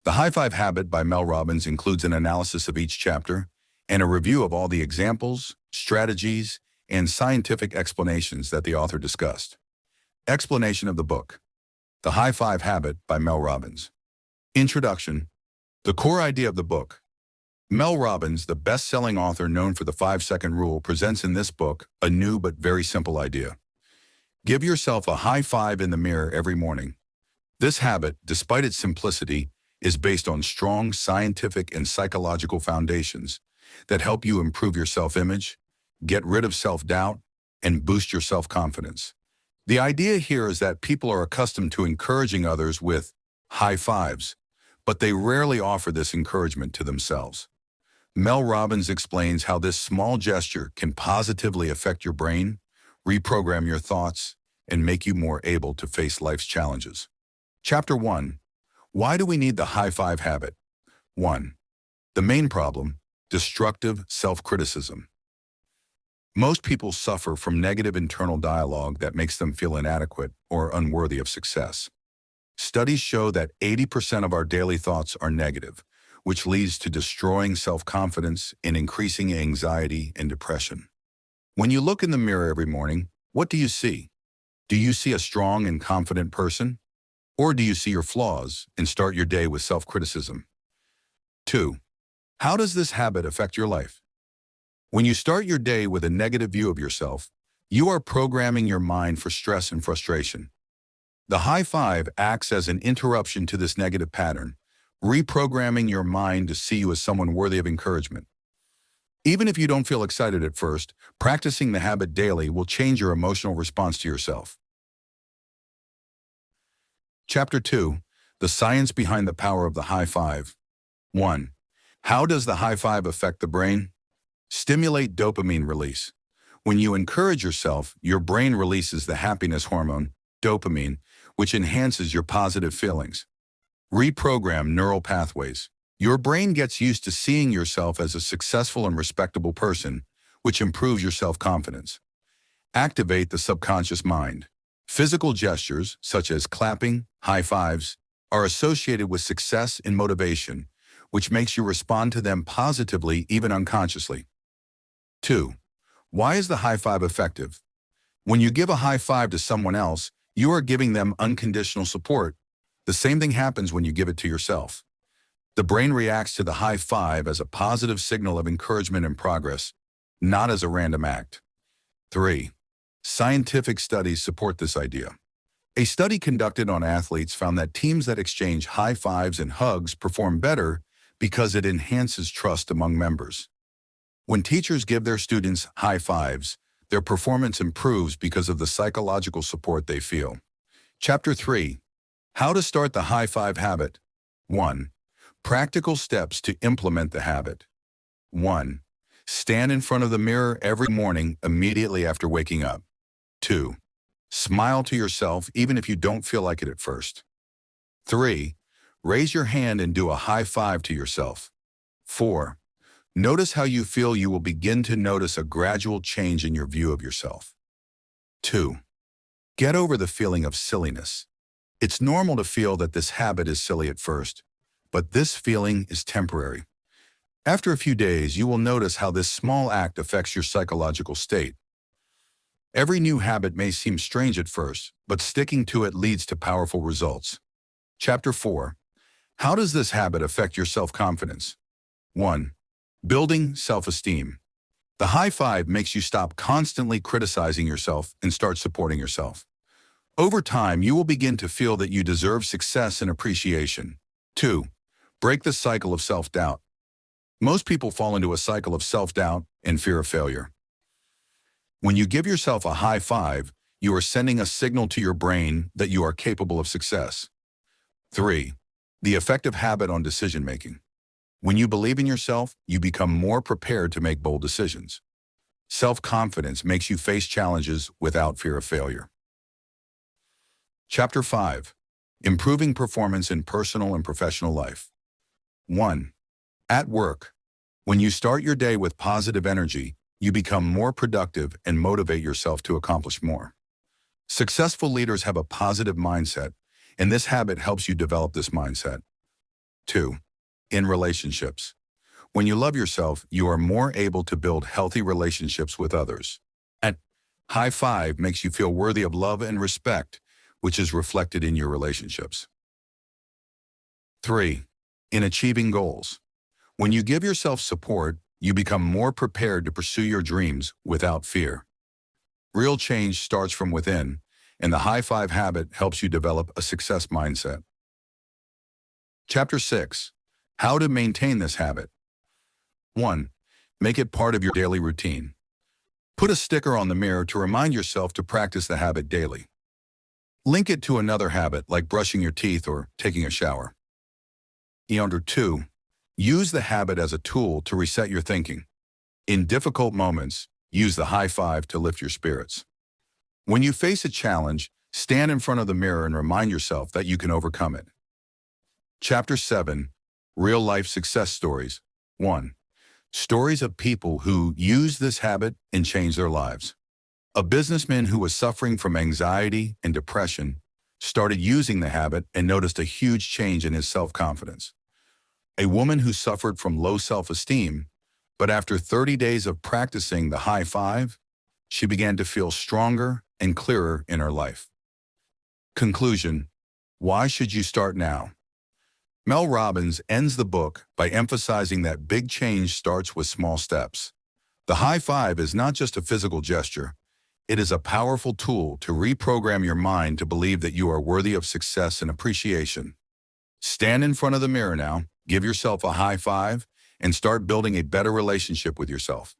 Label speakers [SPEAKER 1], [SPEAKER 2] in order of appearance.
[SPEAKER 1] The High Five Habit by Mel Robbins includes an analysis of each chapter and a review of all the examples, strategies, and scientific explanations that the author discussed. Explanation of the book. The High Five Habit by Mel Robbins. Introduction. The core idea of the book. Mel Robbins, the best-selling author known for the 5-second rule, presents in this book a new but very simple idea. Give yourself a high five in the mirror every morning. This habit, despite its simplicity, is based on strong scientific and psychological foundations that help you improve your self-image, get rid of self-doubt, and boost your self-confidence. The idea here is that people are accustomed to encouraging others with high fives, but they rarely offer this encouragement to themselves. Mel Robbins explains how this small gesture can positively affect your brain, reprogram your thoughts, and make you more able to face life's challenges. Chapter 1. Why do we need the high five habit? 1. The main problem: destructive self-criticism. Most people suffer from negative internal dialogue that makes them feel inadequate or unworthy of success. Studies show that 80% of our daily thoughts are negative, which leads to destroying self-confidence and increasing anxiety and depression. When you look in the mirror every morning, what do you see? Do you see a strong and confident person? Or do you see your flaws and start your day with self-criticism? 2. How does this habit affect your life? When you start your day with a negative view of yourself, you are programming your mind for stress and frustration. The high five acts as an interruption to this negative pattern, reprogramming your mind to see you as someone worthy of encouragement. Even if you don't feel excited at first, practicing the habit daily will change your emotional response to yourself. Chapter 2. The science behind the power of the high five. 1. How does the high five affect the brain? Stimulate dopamine release. When you encourage yourself, your brain releases the happiness hormone, dopamine, which enhances your positive feelings. Reprogram neural pathways. Your brain gets used to seeing yourself as a successful and respectable person, which improves your self-confidence. Activate the subconscious mind. Physical gestures, such as clapping, high fives, are associated with success and motivation, which makes you respond to them positively even unconsciously. 2. Why is the high five effective? When you give a high five to someone else, you are giving them unconditional support. The same thing happens when you give it to yourself. The brain reacts to the high five as a positive signal of encouragement and progress, not as a random act. 3. Scientific studies support this idea. A study conducted on athletes found that teams that exchange high fives and hugs perform better because it enhances trust among members. When teachers give their students high fives, their performance improves because of the psychological support they feel. Chapter 3. How to start the high five habit. 1. Practical steps to implement the habit. 1. Stand in front of the mirror every morning immediately after waking up. 2. Smile to yourself even if you don't feel like it at first. 3. Raise your hand and do a high five to yourself. 4. Notice how you feel. You will begin to notice a gradual change in your view of yourself. 2. Get over the feeling of silliness. It's normal to feel that this habit is silly at first, but this feeling is temporary. After a few days, you will notice how this small act affects your psychological state. Every new habit may seem strange at first, but sticking to it leads to powerful results. Chapter 4. How does this habit affect your self-confidence? 1. Building self-esteem. The high five makes you stop constantly criticizing yourself and start supporting yourself. Over time, you will begin to feel that you deserve success and appreciation. 2. Break the cycle of self-doubt. Most people fall into a cycle of self-doubt and fear of failure. When you give yourself a high five, you are sending a signal to your brain that you are capable of success. 3. The effective habit on decision-making. When you believe in yourself, you become more prepared to make bold decisions. Self-confidence makes you face challenges without fear of failure. Chapter 5. Improving performance in personal and professional life. 1. At work. When you start your day with positive energy, you become more productive and motivate yourself to accomplish more. Successful leaders have a positive mindset, and this habit helps you develop this mindset. 2. In relationships. When you love yourself, you are more able to build healthy relationships with others. And high five makes you feel worthy of love and respect, which is reflected in your relationships. 3. In achieving goals. When you give yourself support, you become more prepared to pursue your dreams without fear. Real change starts from within, and the high five habit helps you develop a success mindset. Chapter 6. How to maintain this habit. 1. Make it part of your daily routine. Put a sticker on the mirror to remind yourself to practice the habit daily. Link it to another habit like brushing your teeth or taking a shower. 2. Use the habit as a tool to reset your thinking. In difficult moments, use the high five to lift your spirits. When you face a challenge, stand in front of the mirror and remind yourself that you can overcome it. Chapter 7. Real-life success stories. 1. Stories of people who use this habit and change their lives. A businessman who was suffering from anxiety and depression started using the habit and noticed a huge change in his self-confidence. A woman who suffered from low self-esteem, but after 30 days of practicing the high five, she began to feel stronger and clearer in her life. Conclusion. Why should you start now? Mel Robbins ends the book by emphasizing that big change starts with small steps. The high five is not just a physical gesture. It is a powerful tool to reprogram your mind to believe that you are worthy of success and appreciation. Stand in front of the mirror now, give yourself a high five, and start building a better relationship with yourself.